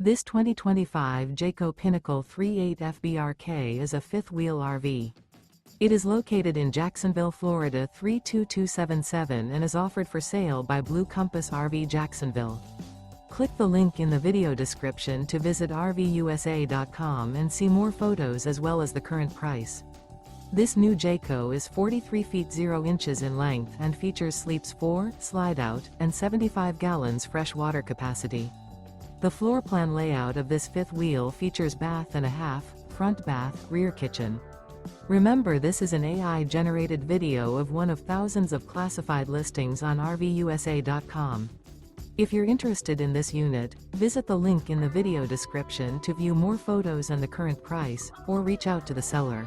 This 2025 Jayco Pinnacle 38 FBRK is a fifth-wheel RV. It is located in Jacksonville, Florida 32277 and is offered for sale by Blue Compass RV Jacksonville. Click the link in the video description to visit RVUSA.com and see more photos as well as the current price. This new Jayco is 43 feet 0 inches in length and features sleeps 4, slide-out, and 75 gallons fresh water capacity. The floor plan layout of this fifth wheel features bath and a half, front bath, rear kitchen. Remember, this is an AI-generated video of one of thousands of classified listings on RVUSA.com. If you're interested in this unit, visit the link in the video description to view more photos and the current price, or reach out to the seller.